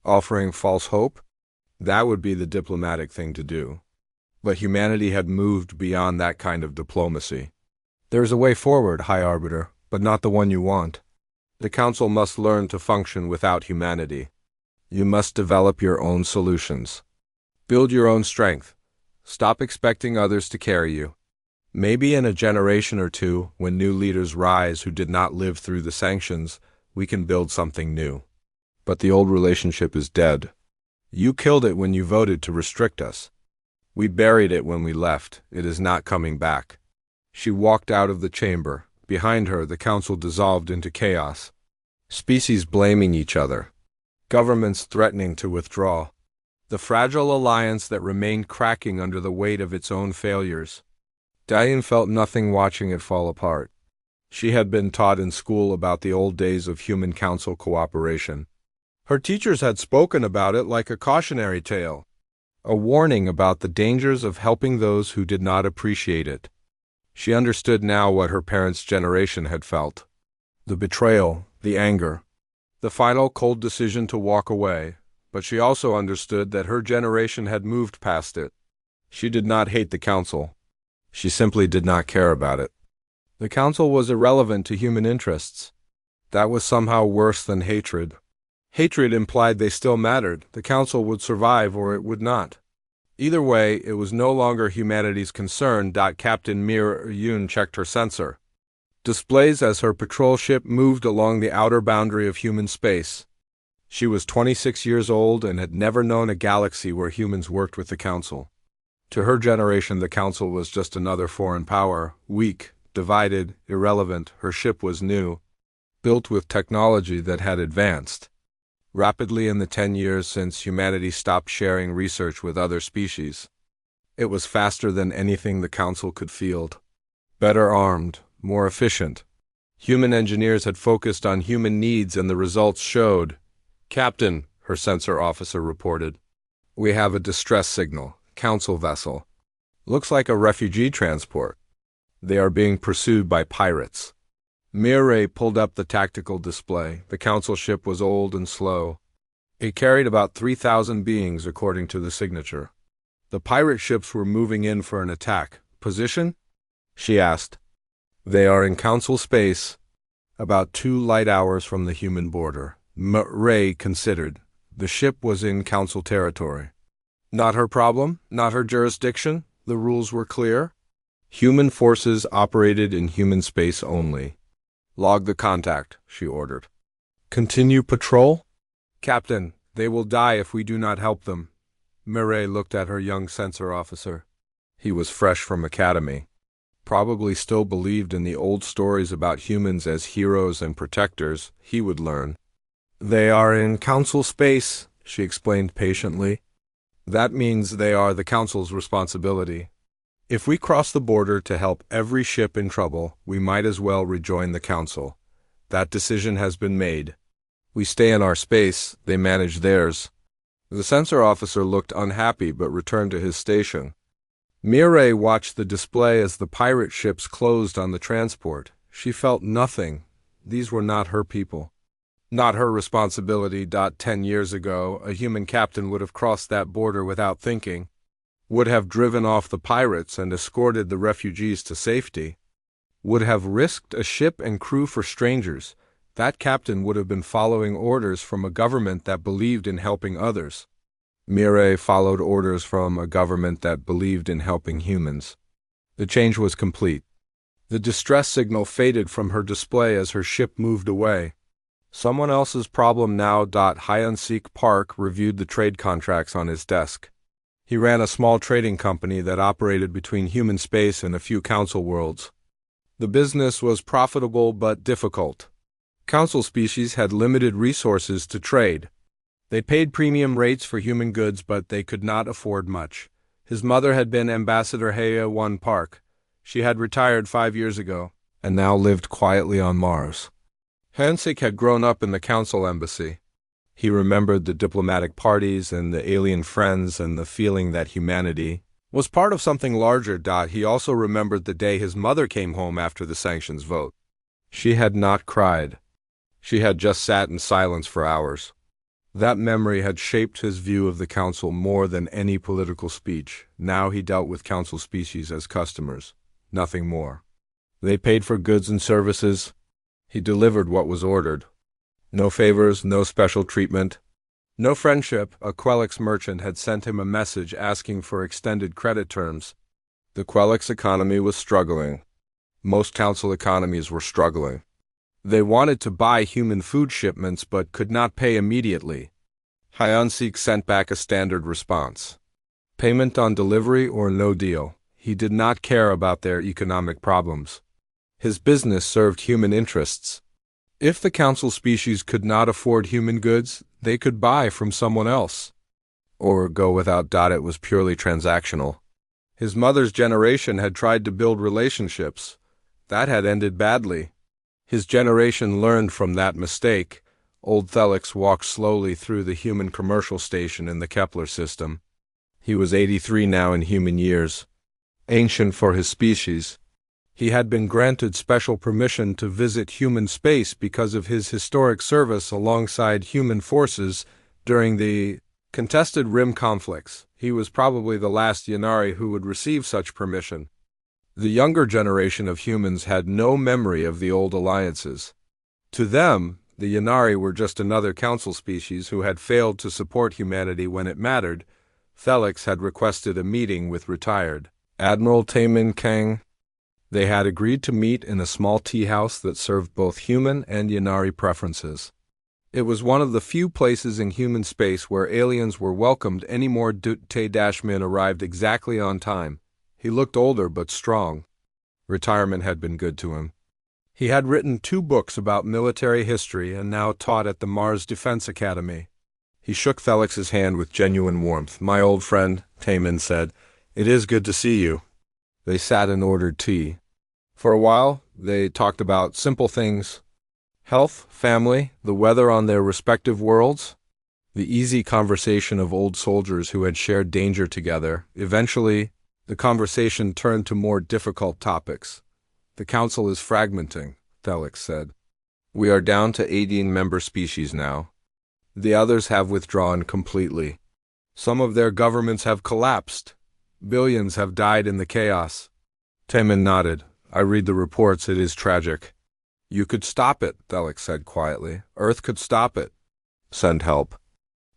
offering false hope. That would be the diplomatic thing to do. But humanity had moved beyond that kind of diplomacy. There is a way forward, High Arbiter, but not the one you want. The Council must learn to function without humanity. You must develop your own solutions. Build your own strength. Stop expecting others to carry you. Maybe in a generation or two, when new leaders rise who did not live through the sanctions, we can build something new. But the old relationship is dead. You killed it when you voted to restrict us. We buried it when we left. It is not coming back. She walked out of the chamber. Behind her, the council dissolved into chaos. Species blaming each other. Governments threatening to withdraw. The fragile alliance that remained cracking under the weight of its own failures. Diane felt nothing watching it fall apart. She had been taught in school about the old days of human council cooperation. Her teachers had spoken about it like a cautionary tale, a warning about the dangers of helping those who did not appreciate it. She understood now what her parents' generation had felt. The betrayal, the anger, the final cold decision to walk away, but she also understood that her generation had moved past it. She did not hate the council. She simply did not care about it. The council was irrelevant to human interests. That was somehow worse than hatred. Hatred implied they still mattered. The council would survive or it would not. Either way, it was no longer humanity's concern. Captain Mir Yun checked her sensor displays as her patrol ship moved along the outer boundary of human space. She was 26 years old and had never known a galaxy where humans worked with the council. To her generation, the council was just another foreign power, weak, divided, irrelevant. Her ship was new, built with technology that had advanced rapidly in the 10 years since humanity stopped sharing research with other species. It was faster than anything the council could field. Better armed, more efficient. Human engineers had focused on human needs and the results showed. Captain, her sensor officer reported. We have a distress signal. Council vessel. Looks like a refugee transport. They are being pursued by pirates. Mireille pulled up the tactical display. The council ship was old and slow. It carried about 3,000 beings according to the signature. The pirate ships were moving in for an attack. Position? She asked. They are in council space, about 2 light hours from the human border. Mireille considered. The ship was in council territory. Not her problem, not her jurisdiction. The rules were clear. Human forces operated in human space only. Log the contact, she ordered. Continue patrol? Captain, they will die if we do not help them. Mireille looked at her young sensor officer. He was fresh from academy. Probably still believed in the old stories about humans as heroes and protectors. He would learn. They are in council space, she explained patiently. That means they are the council's responsibility. If we cross the border to help every ship in trouble, we might as well rejoin the council. That decision has been made. We stay in our space, they manage theirs. The sensor officer looked unhappy but returned to his station. Mireille watched the display as the pirate ships closed on the transport. She felt nothing. These were not her people. Not her responsibility. 10 years ago, a human captain would have crossed that border without thinking, would have driven off the pirates and escorted the refugees to safety, would have risked a ship and crew for strangers. That captain would have been following orders from a government that believed in helping others. Mireille followed orders from a government that believed in helping humans. The change was complete. The distress signal faded from her display as her ship moved away. Someone else's problem now. Hyun-Sik Park reviewed the trade contracts on his desk. He ran a small trading company that operated between human space and a few council worlds. The business was profitable but difficult. Council species had limited resources to trade. They paid premium rates for human goods, but they could not afford much. His mother had been Ambassador Haya-1 Park. She had retired 5 years ago, and now lived quietly on Mars. Hansik had grown up in the council embassy. He remembered the diplomatic parties and the alien friends and the feeling that humanity, was part of something larger. He also remembered the day his mother came home after the sanctions vote. She had not cried. She had just sat in silence for hours. That memory had shaped his view of the council more than any political speech. Now he dealt with council species as customers, nothing more. They paid for goods and services. He delivered what was ordered. No favors, no special treatment. No friendship. A Quelix merchant had sent him a message asking for extended credit terms. The Quelix economy was struggling. Most council economies were struggling. They wanted to buy human food shipments but could not pay immediately. Hyonsik sent back a standard response. Payment on delivery or no deal. He did not care about their economic problems. His business served human interests. If the council species could not afford human goods, they could buy from someone else. Or go without. It was purely transactional. His mother's generation had tried to build relationships. That had ended badly. His generation learned from that mistake. Old Thelix walked slowly through the human commercial station in the Kepler system. He was 83 now in human years. Ancient for his species. He had been granted special permission to visit human space because of his historic service alongside human forces during the contested rim conflicts. He was probably the last Yanari who would receive such permission. The younger generation of humans had no memory of the old alliances. To them, the Yanari were just another council species who had failed to support humanity when it mattered. Thelix had requested a meeting with retired Admiral Taemin Kang. They had agreed to meet in a small tea house that served both human and Yanari preferences. It was one of the few places in human space where aliens were welcomed anymore. Tae-Min arrived exactly on time. He looked older but strong. Retirement had been good to him. He had written 2 books about military history and now taught at the Mars Defense Academy. He shook Thelix's hand with genuine warmth. "My old friend," Taemin said, "it is good to see you." They sat and ordered tea. For a while, they talked about simple things: health, family, the weather on their respective worlds, the easy conversation of old soldiers who had shared danger together. Eventually, the conversation turned to more difficult topics. "The council is fragmenting," Thelix said. "We are down to 18 member species now. The others have withdrawn completely. Some of their governments have collapsed. Billions have died in the chaos." Taemin nodded. "I read the reports. It is tragic." "You could stop it," Thelix said quietly. "Earth could stop it. Send help.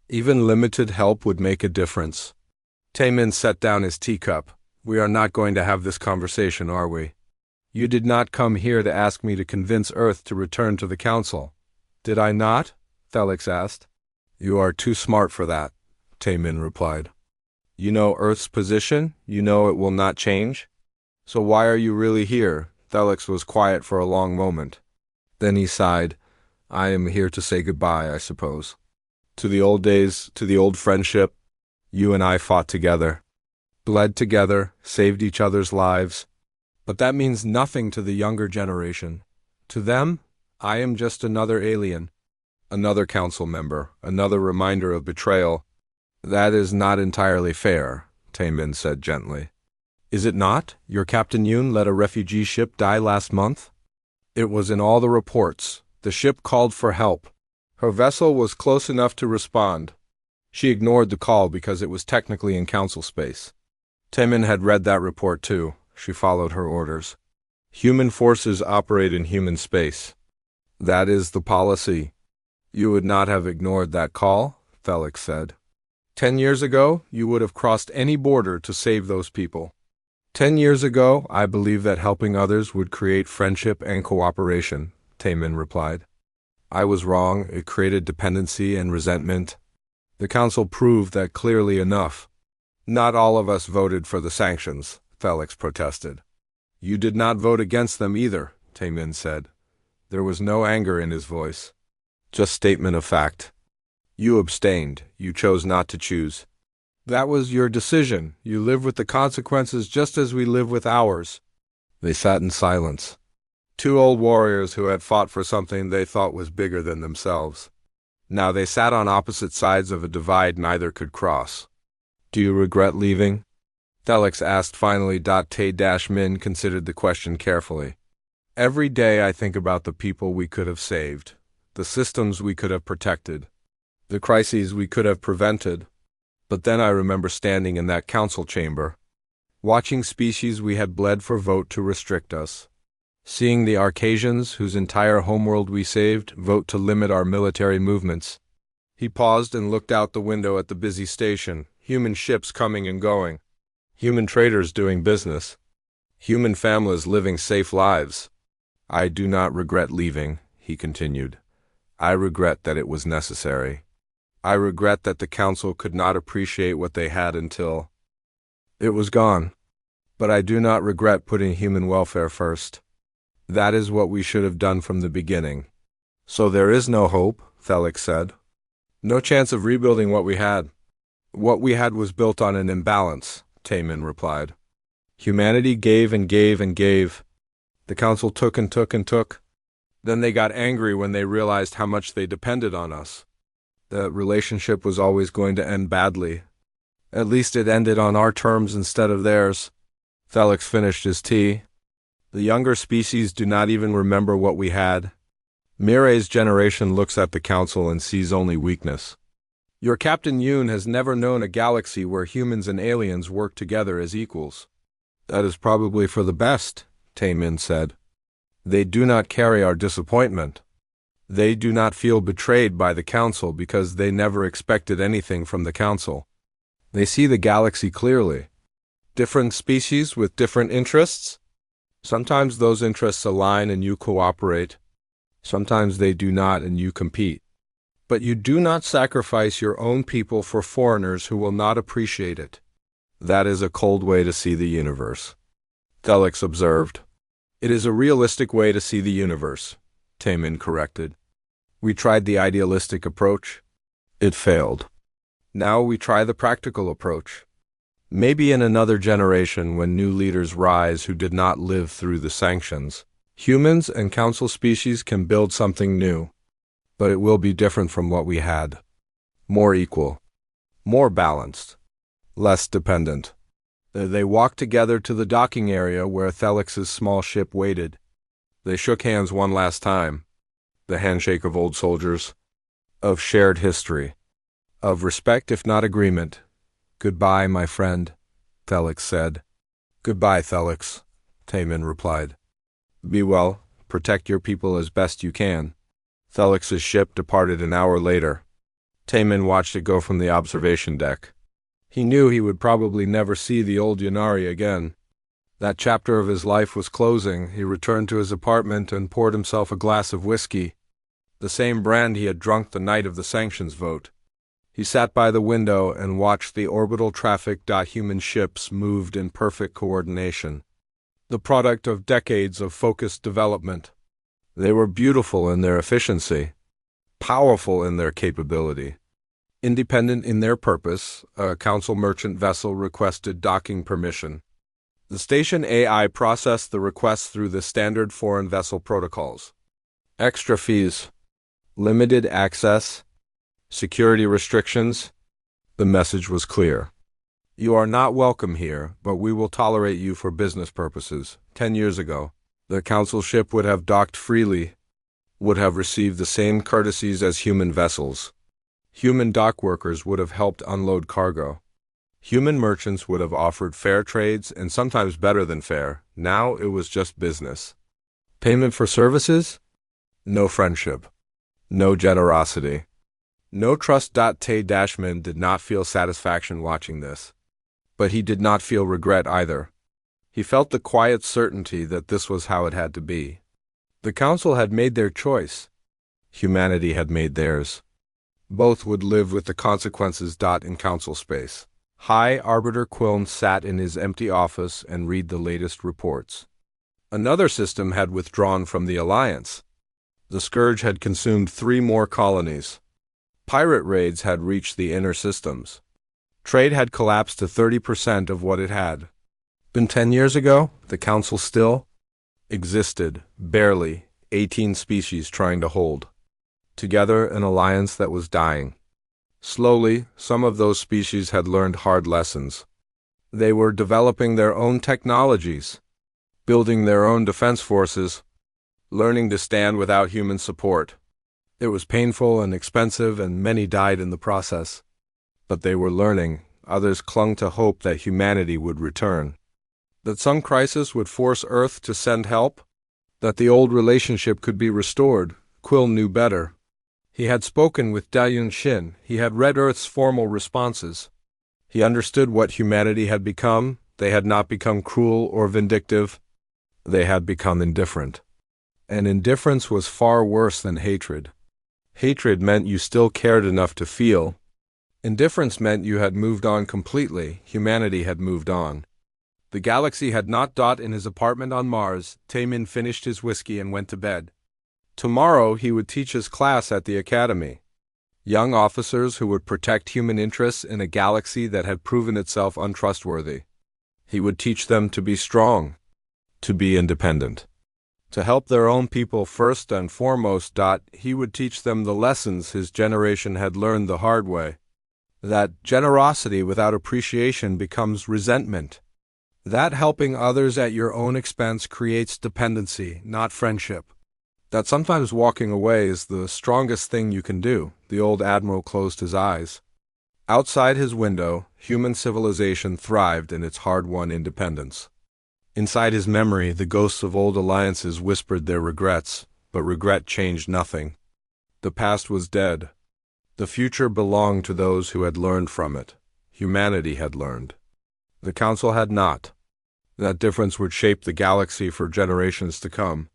Even limited help would make a difference." Taemin set down his teacup. "We are not going to have this conversation, are we? You did not come here to ask me to convince Earth to return to the Council. Did I not?" Thelix asked. "You are too smart for that," Taemin replied. "You know Earth's position. You know it will not change. So why are you really here?" Thelix was quiet for a long moment. Then he sighed. "I am here to say goodbye, I suppose. To the old days, to the old friendship. You and I fought together, bled together, saved each other's lives. But that means nothing to the younger generation. To them, I am just another alien, another council member, another reminder of betrayal." "That is not entirely fair," Taemin said gently. "Is it not? Your Captain Yoon let a refugee ship die last month. It was in all the reports. The ship called for help. Her vessel was close enough to respond. She ignored the call because it was technically in council space. Taemin had read that report too. She followed her orders. Human forces operate in human space. That is the policy." "You would not have ignored that call," Thelix said. 10 years ago, you would have crossed any border to save those people. 10 years ago, I believed that helping others would create friendship and cooperation," Taemin replied. "I was wrong. It created dependency and resentment. The council proved that clearly enough." "Not all of us voted for the sanctions," Thelix protested. "You did not vote against them either," Taemin said. There was no anger in his voice. Just statement of fact. "You abstained. You chose not to choose. That was your decision. You live with the consequences just as we live with ours." They sat in silence. 2 old warriors who had fought for something they thought was bigger than themselves. Now they sat on opposite sides of a divide neither could cross. "Do you regret leaving?" Thelix asked finally. Tay-Min considered the question carefully. Every day I think about the people we could have saved, the systems we could have protected, the crises we could have prevented. But then I remember standing in that council chamber, watching species we had bled for vote to restrict us, seeing the Arcasians, whose entire homeworld we saved, vote to limit our military movements. He paused and looked out the window at the busy station, human ships coming and going, human traders doing business, human families living safe lives. I do not regret leaving, he continued. I regret that it was necessary. I regret that the council could not appreciate what they had until it was gone. But I do not regret putting human welfare first. That is what we should have done from the beginning. So there is no hope, Thelix said. No chance of rebuilding what we had. What we had was built on an imbalance, Tay-Min replied. Humanity gave and gave and gave. The council took and took and took. Then they got angry when they realized how much they depended on us. The relationship was always going to end badly. At least it ended on our terms instead of theirs. Thelix finished his tea. The younger species do not even remember what we had. Mireille's generation looks at the council and sees only weakness. Your Captain Yoon has never known a galaxy where humans and aliens work together as equals. That is probably for the best, Tay-Min said. They do not carry our disappointment. They do not feel betrayed by the council because they never expected anything from the council. They see the galaxy clearly. Different species with different interests. Sometimes those interests align and you cooperate. Sometimes they do not and you compete. But you do not sacrifice your own people for foreigners who will not appreciate it. That is a cold way to see the universe, Thelix observed. It is a realistic way to see the universe, Tay-Min corrected. We tried the idealistic approach. It failed. Now we try the practical approach. Maybe in another generation, when new leaders rise who did not live through the sanctions, humans and council species can build something new. But it will be different from what we had. More equal. More balanced. Less dependent. They walked together to the docking area where Thelix's small ship waited. They shook hands one last time. The handshake of old soldiers. Of shared history. Of respect if not agreement. Goodbye, my friend, Thelix said. Goodbye, Thelix, Tay-Min replied. Be well, protect your people as best you can. Thelix's ship departed an hour later. Tay-Min watched it go from the observation deck. He knew he would probably never see the old Yannari again. That chapter of his life was closing. He returned to his apartment and poured himself a glass of whiskey, the same brand he had drunk the night of the sanctions vote. He sat by the window and watched the orbital traffic. Human ships moved in perfect coordination, the product of decades of focused development. They were beautiful in their efficiency, powerful in their capability, independent in their purpose. A council merchant vessel requested docking permission. The station AI processed the request through the standard foreign vessel protocols. Extra fees, limited access, security restrictions. The message was clear. You are not welcome here, but we will tolerate you for business purposes. 10 years ago, the council ship would have docked freely, would have received the same courtesies as human vessels. Human dock workers would have helped unload cargo. Human merchants would have offered fair trades and sometimes better than fair. Now it was just business. Payment for services? No friendship. No generosity. No trust. Tay-Min did not feel satisfaction watching this. But he did not feel regret either. He felt the quiet certainty that this was how it had to be. The council had made their choice. Humanity had made theirs. Both would live with the consequences. In council space, High Arbiter Quiln sat in his empty office and read the latest reports. Another system had withdrawn from the Alliance. The Scourge had consumed 3 more colonies. Pirate raids had reached the inner systems. Trade had collapsed to 30% of what it had been 10 years ago. The council still existed, barely, 18 species trying to hold together an alliance that was dying. Slowly, some of those species had learned hard lessons. They were developing their own technologies, building their own defense forces, learning to stand without human support. It was painful and expensive, and many died in the process. But they were learning. Others clung to hope that humanity would return, that some crisis would force Earth to send help, that the old relationship could be restored. Quill knew better. He had spoken with Dayun Shin. He had read Earth's formal responses. He understood what humanity had become. They had not become cruel or vindictive. They had become indifferent. And indifference was far worse than hatred. Hatred meant you still cared enough to feel. Indifference meant you had moved on completely. Humanity had moved on. The galaxy had not Dot in his apartment on Mars. Taemin finished his whiskey and went to bed. Tomorrow he would teach his class at the academy. Young officers who would protect human interests in a galaxy that had proven itself untrustworthy. He would teach them to be strong, to be independent, to help their own people first and foremost. He would teach them the lessons his generation had learned the hard way. That generosity without appreciation becomes resentment. That helping others at your own expense creates dependency, not friendship. That sometimes walking away is the strongest thing you can do. The old admiral closed his eyes. Outside his window, human civilization thrived in its hard-won independence. Inside his memory, the ghosts of old alliances whispered their regrets, but regret changed nothing. The past was dead. The future belonged to those who had learned from it. Humanity had learned. The Council had not. That difference would shape the galaxy for generations to come.